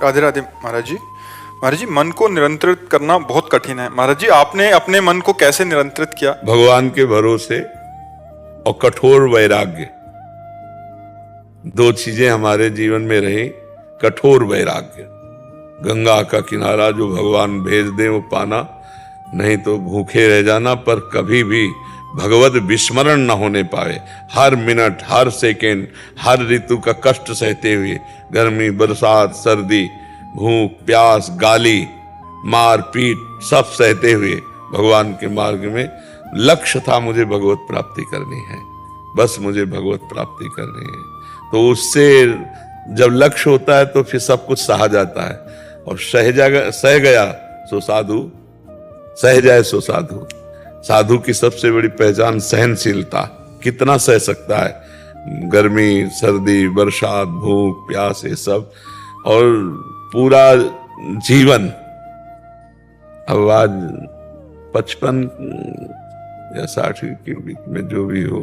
राधे राधे महाराज जी। महाराज जी, मन को नियंत्रित करना बहुत कठिन है। महाराज जी, आपने अपने मन को कैसे नियंत्रित किया? भगवान के भरोसे और कठोर वैराग्य, दो चीजें हमारे जीवन में रही। कठोर वैराग्य, गंगा का किनारा जो भगवान भेज दे वो पाना, नहीं तो भूखे रह जाना, पर कभी भी भगवत विस्मरण न होने पाए। हर मिनट, हर सेकेंड, हर ऋतु का कष्ट सहते हुए, गर्मी, बरसात, सर्दी, भूख, प्यास, गाली, मार पीट सब सहते हुए भगवान के मार्ग में लक्ष्य था, मुझे भगवत प्राप्ति करनी है, बस मुझे भगवत प्राप्ति करनी है। तो उससे जब लक्ष्य होता है तो फिर सब कुछ सहा जाता है। और सह गया सो साधु, सह जाए सो साधु। साधु की सबसे बड़ी पहचान सहनशीलता। कितना सह सकता है गर्मी, सर्दी, बरसात, भूख, प्यास, ये सब, और पूरा जीवन। अब आज 55 या 60 के बीच में जो भी हो,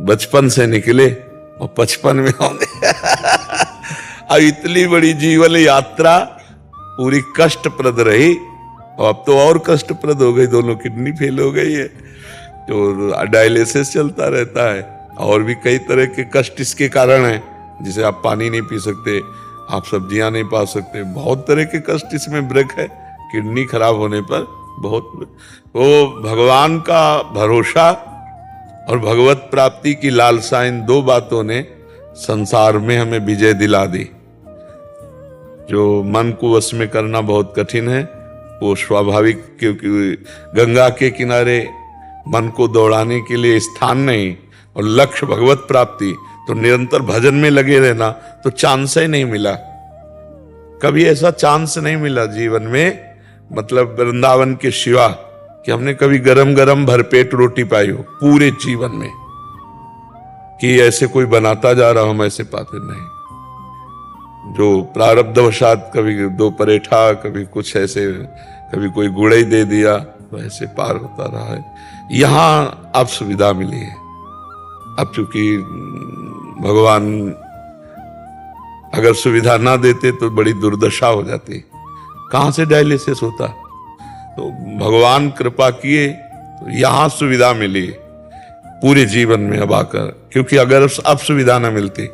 बचपन से निकले और 55 में होंगे। अब इतनी बड़ी जीवन यात्रा पूरी कष्टप्रद रही, और अब तो और कष्टप्रद हो गई। दोनों किडनी फेल हो गई है, तो डायलिसिस चलता रहता है, और भी कई तरह के कष्ट इसके कारण हैं। जिसे आप पानी नहीं पी सकते, आप सब्जियां नहीं पा सकते, बहुत तरह के कष्ट इसमें ब्रेक है किडनी खराब होने पर। बहुत तो भगवान का भरोसा और भगवत प्राप्ति की लालसा, इन दो बातों ने संसार में हमें विजय दिला दी। जो मन को वश में करना बहुत कठिन है, वो स्वाभाविक, क्योंकि गंगा के किनारे मन को दौड़ाने के लिए स्थान नहीं, और लक्ष्य भगवत प्राप्ति, तो निरंतर भजन में लगे रहना, तो चांस ही नहीं मिला। कभी ऐसा चांस नहीं मिला जीवन में, मतलब वृंदावन के सिवा, कि हमने कभी गरम गरम भरपेट रोटी पाई हो पूरे जीवन में, कि ऐसे कोई बनाता जा रहा, हम ऐसे पाते नहीं। जो प्रारब्धवशात कभी दो परेठा, कभी कुछ ऐसे, कभी कोई गुड़ई दे दिया, तो ऐसे पार होता रहा है। यहां अब सुविधा मिली है। अब चूंकि भगवान अगर सुविधा ना देते तो बड़ी दुर्दशा हो जाती। कहां से डायलिसिस होता? तो भगवान कृपा किए तो यहां सुविधा मिली पूरे जीवन में अब आकर, क्योंकि अगर अब सुविधा ना मिलती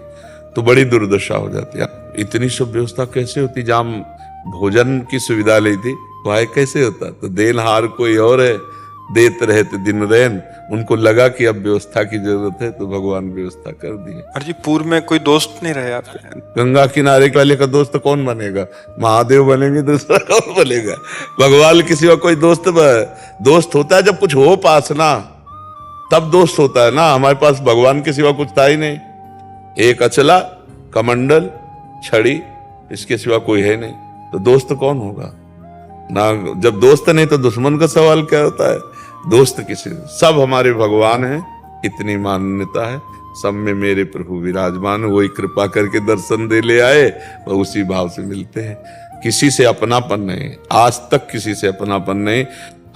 तो बड़ी दुर्दशा हो जाती। इतनी सब व्यवस्था कैसे होती? जहां भोजन की सुविधा ली थी वह कैसे होता? तो देनहार कोई और है, देत रहे तो दिन रैन। उनको लगा कि अब व्यवस्था की जरूरत है, तो भगवान व्यवस्था कर दी। जी, पूर्व में कोई दोस्त नहीं रहे आपके? गंगा किनारे वाले का दोस्त कौन बनेगा? महादेव बनेंगे, दूसरा कौन बनेगा? भगवान किसी का कोई दोस्त होता है जब कुछ हो पास ना, तब दोस्त होता है ना। हमारे पास भगवान के सिवा कुछ था ही नहीं। एक अचला, कमंडल, छड़ी, इसके सिवा कोई है नहीं, तो दोस्त कौन होगा ना? जब दोस्त नहीं तो दुश्मन का सवाल क्या होता है? दोस्त किसी, सब हमारे भगवान हैं, इतनी मान्यता है। सब में मेरे प्रभु विराजमान, वही कृपा करके दर्शन दे ले आए, और उसी भाव से मिलते हैं। किसी से अपनापन नहीं, आज तक किसी से अपनापन नहीं।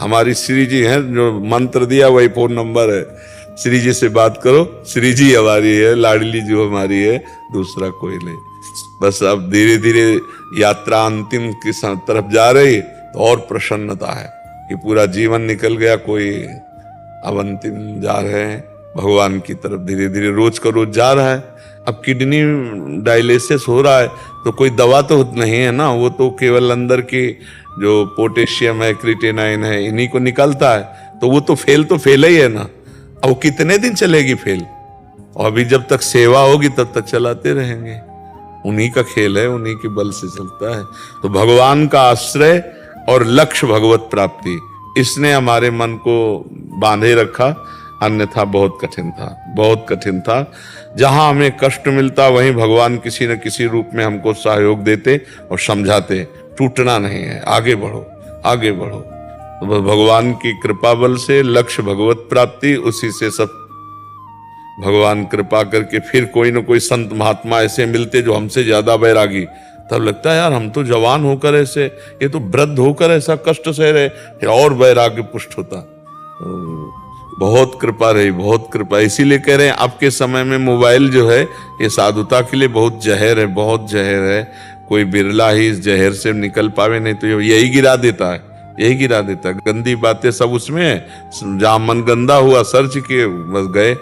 हमारी श्री जी हैं, जो मंत्र दिया वही फोन नंबर है, श्री जी से बात करो। श्री जी हमारी है, लाडली जो हमारी है, दूसरा कोई नहीं। बस अब धीरे धीरे यात्रा अंतिम की तरफ जा रही, तो और प्रसन्नता है कि पूरा जीवन निकल गया, कोई अब अंतिम जा रहे हैं भगवान की तरफ, धीरे धीरे रोज का रोज जा रहा है। अब किडनी डायलिसिस हो रहा है, तो कोई दवा तो नहीं है ना, वो तो केवल अंदर की जो पोटेशियम है, क्रिएटिनिन है, इन्हीं को निकलता है। तो वो तो फेल ही है ना। अब वो कितने दिन चलेगी फेल? और अभी जब तक सेवा होगी तब तक चलाते रहेंगे। उन्हीं का खेल है, उन्हीं के बल से चलता है। तो भगवान का आश्रय और लक्ष्य भगवत प्राप्ति, इसने हमारे मन को बांधे रखा, अन्यथा बहुत कठिन था, बहुत कठिन था। जहां हमें कष्ट मिलता वहीं भगवान किसी न किसी रूप में हमको सहयोग देते और समझाते, टूटना नहीं है, आगे बढ़ो, आगे बढ़ो। तो भगवान की कृपा बल से लक्ष्य भगवत प्राप्ति, उसी से सब भगवान कृपा करके फिर कोई न कोई संत महात्मा ऐसे मिलते जो हमसे ज्यादा बैरागी। तब लगता है यार, हम तो जवान होकर ऐसे, ये तो वृद्ध होकर ऐसा कष्ट सह रहे, और वैराग्य पुष्ट होता। बहुत कृपा रही, बहुत कृपा। इसीलिए कह रहे हैं अब के समय में मोबाइल जो है ये साधुता के लिए बहुत जहर है, बहुत जहर है। कोई बिरला ही इस जहर से निकल पावे, नहीं तो यही गिरा देता है, यही गिरा देता है। गंदी बातें सब उसमें है, जहां मन गंदा हुआ सर्च किए बस गए।